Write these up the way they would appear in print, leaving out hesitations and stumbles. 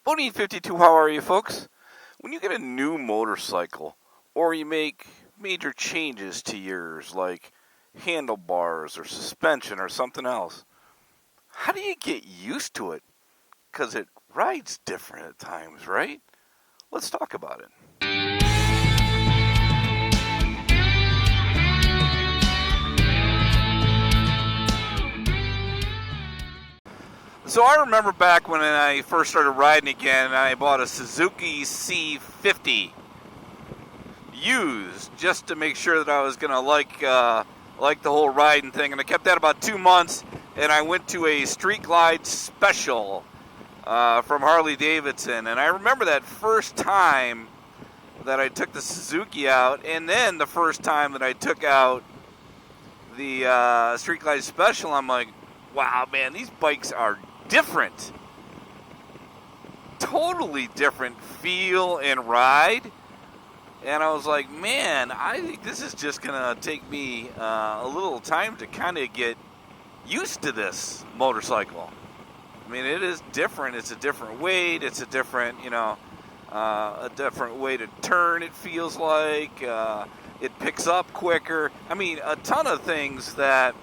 BoDean 52, how are you folks? When you get a new motorcycle, or you make major changes to yours, like handlebars or suspension or something else, how do you get used to it? Because it rides different at times, right? Let's talk about it. So I remember back when I first started riding again, I bought a Suzuki C50 used just to make sure that I was going to like the whole riding thing. And I kept that about 2 months, and I went to a Street Glide Special from Harley Davidson. And I remember that first time that I took the Suzuki out, and then the first time that I took out the Street Glide Special, I'm like, wow, man, these bikes are different. Totally different feel and ride. And I was like, man, I think this is just going to take me a little time to kind of get used to this motorcycle. I mean, it is different. It's a different weight. It's a different, a different way to turn, it feels like. It picks up quicker. I mean, a ton of things that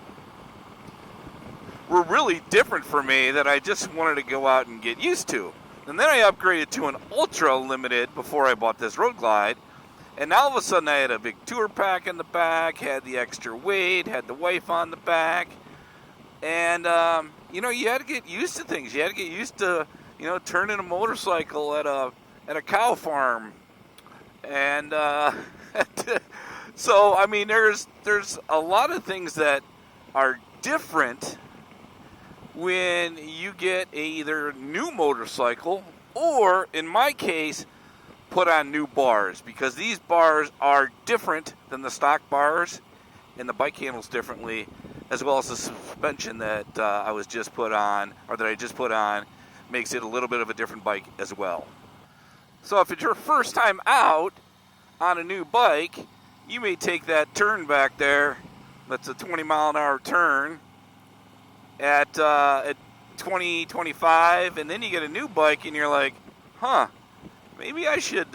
were really different for me that I just wanted to go out and get used to. And then I upgraded to an Ultra Limited before I bought this Road Glide. And now all of a sudden I had a big tour pack in the back, had the extra weight, had the wife on the back. And, you had to get used to things. You had to get used to, turning a motorcycle at a cow farm. And so, I mean, there's a lot of things that are different when you get either new motorcycle or, in my case, put on new bars, because these bars are different than the stock bars, and the bike handles differently, as well as the suspension that I just put on makes it a little bit of a different bike as well. So if it's your first time out on a new bike, you may take that turn back there, that's a 20 mile an hour turn, at 20, 25, and then you get a new bike and you're like, maybe I should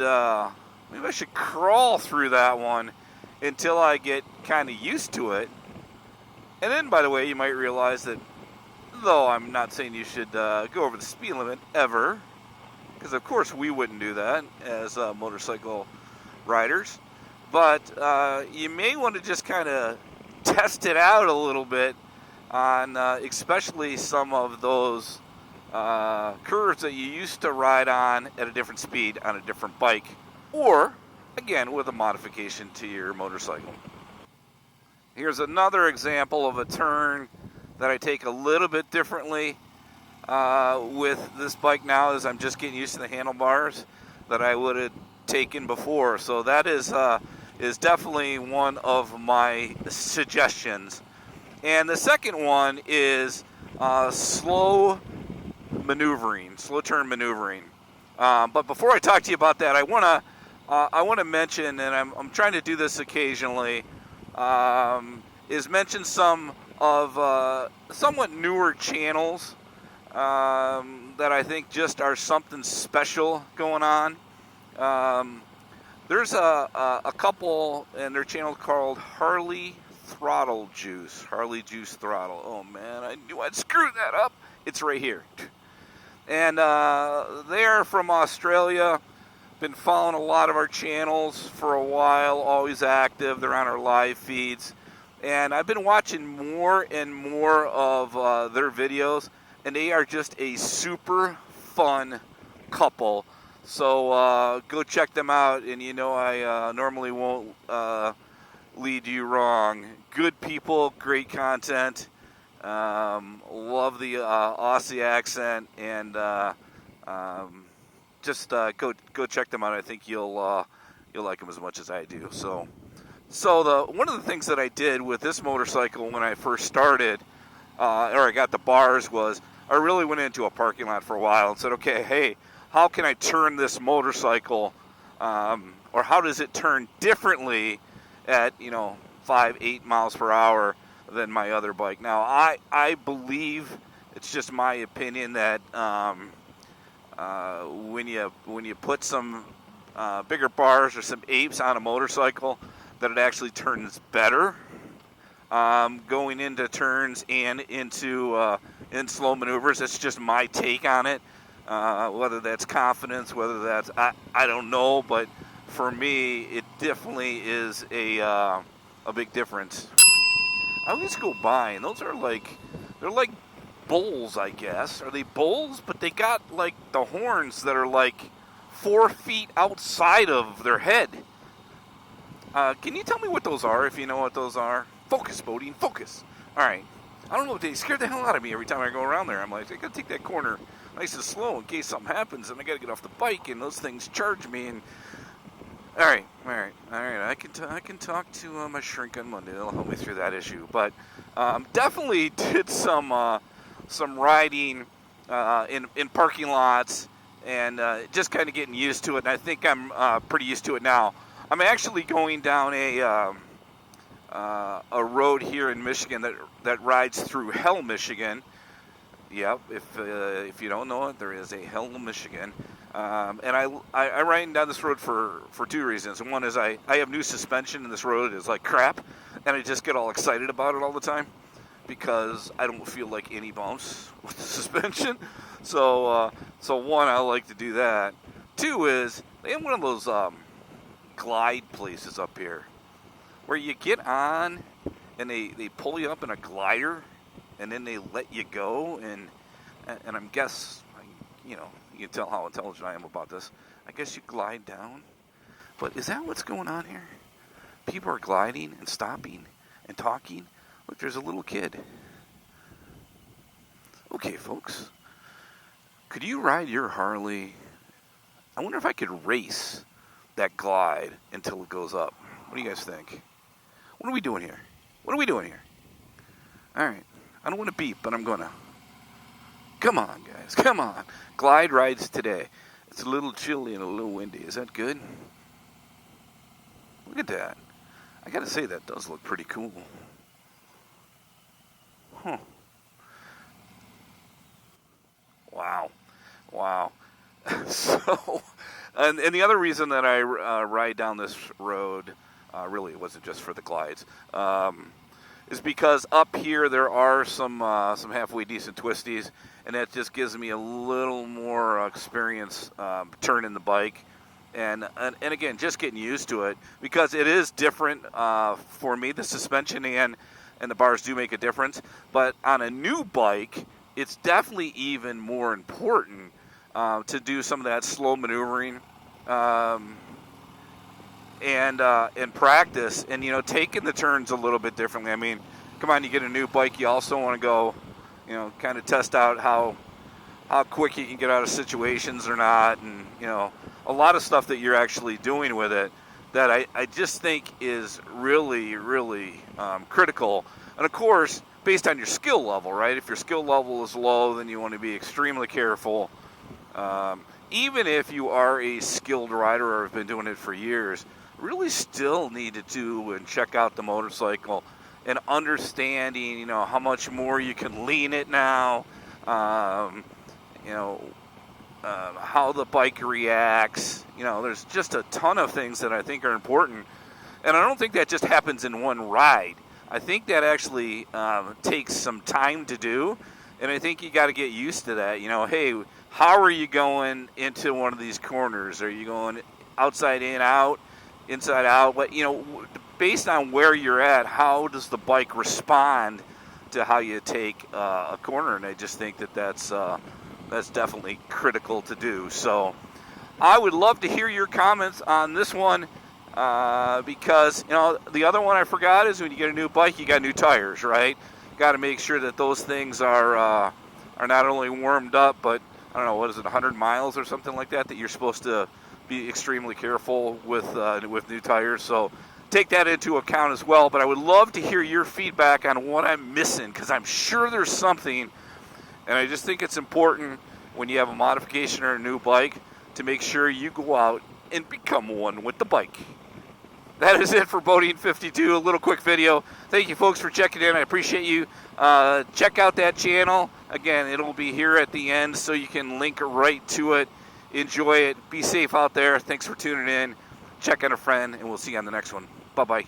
crawl through that one until I get kind of used to it. And then, by the way, you might realize that, though I'm not saying you should go over the speed limit ever, because of course we wouldn't do that as motorcycle riders, but you may want to just kind of test it out a little bit on especially some of those curves that you used to ride on at a different speed on a different bike, or again with a modification to your motorcycle. Here's another example of a turn that I take a little bit differently with this bike now, as I'm just getting used to the handlebars that I would have taken before. So that is definitely one of my suggestions. And the second one is slow turn maneuvering. But before I talk to you about that, I want to mention, and I'm trying to do this occasionally, is mention some of somewhat newer channels that I think just are something special going on. There's a couple, and their channel called Harley Throttle Juice. Harley Juice Throttle. Oh man, I knew I'd screw that up. It's right here. And they're from Australia. Been following a lot of our channels for a while, always active. They're on our live feeds. And I've been watching more and more of their videos, and they are just a super fun couple. So go check them out, and I normally won't lead you wrong. Good people, great content. Love the Aussie accent, and just go check them out. I think you'll like them as much as I do. So one of the things that I did with this motorcycle when I first started, or I got the bars, was I really went into a parking lot for a while and said, okay, hey, how can I turn this motorcycle, or how does it turn differently at 5-8 miles per hour than my other bike? Now I believe, it's just my opinion, that when you put some bigger bars or some apes on a motorcycle, that it actually turns better going into turns and into in slow maneuvers. That's just my take on it. Whether that's confidence, whether that's I don't know, but for me, it definitely is a big difference. I always go by, and those are they're like bulls, I guess. Are they bulls? But they got like the horns that are like 4 feet outside of their head. Can you tell me what those are, if you know what those are? Focus, BoDean, focus. All right. I don't know, they scared the hell out of me every time I go around there. I'm like, I gotta take that corner nice and slow in case something happens, and I gotta get off the bike, and those things charge me. And all right. I can talk to my shrink on Monday. They'll help me through that issue. But definitely did some riding in parking lots, and just kind of getting used to it. And I think I'm pretty used to it now. I'm actually going down a road here in Michigan that rides through Hell, Michigan. Yep, if you don't know it, there is a Hell, Michigan. And I ride down this road for 2 reasons. One is I have new suspension, and this road is like crap, and I just get all excited about it all the time because I don't feel like any bumps with the suspension. So one, I like to do that. 2 is they have one of those glide places up here where you get on and they pull you up in a glider and then they let you go, and I'm you can tell how intelligent I am about this. I guess you glide down. But is that what's going on here? People are gliding and stopping and talking. Look, there's a little kid. Okay, folks. Could you ride your Harley? I wonder if I could race that glide until it goes up. What do you guys think? What are we doing here? All right. I don't want to beep, but I'm going to. Come on, guys. Come on. Glide rides today. It's a little chilly and a little windy. Is that good? Look at that. I got to say, that does look pretty cool. Huh. Wow. So, and the other reason that I ride down this road, really it wasn't just for the glides, is because up here there are some halfway decent twisties, and that just gives me a little more experience turning the bike, and again, just getting used to it, because it is different for me. The suspension and the bars do make a difference, but on a new bike, it's definitely even more important to do some of that slow maneuvering and practice, and taking the turns a little bit differently. I mean, come on, you get a new bike, you also want to go, kind of test out how quick you can get out of situations or not, and a lot of stuff that you're actually doing with it that I just think is really, really critical. And of course, based on your skill level, right? If your skill level is low, then you want to be extremely careful. Even if you are a skilled rider or have been doing it for years, really still need to do and check out the motorcycle and understanding, how much more you can lean it now, how the bike reacts. There's just a ton of things that I think are important. And I don't think that just happens in one ride. I think that actually takes some time to do. And I think you got to get used to that. Hey, how are you going into one of these corners? Are you going outside in, out, inside out? But, based on where you're at, how does the bike respond to how you take a corner? And I just think that's definitely critical to do. So I would love to hear your comments on this one because, the other one I forgot is when you get a new bike, you got new tires, right? Got to make sure that those things are not only warmed up, but I don't know, what is it, 100 miles or something like that you're supposed to be extremely careful with new tires. So take that into account as well. But I would love to hear your feedback on what I'm missing, because I'm sure there's something, and I just think it's important when you have a modification or a new bike to make sure you go out and become one with the bike. That is it for BoDean 52, a little quick video. Thank you, folks, for checking in. I appreciate you. Check out that channel. Again, it'll be here at the end so you can link right to it. Enjoy it. Be safe out there. Thanks for tuning in. Check out a friend, and we'll see you on the next one. Bye-bye.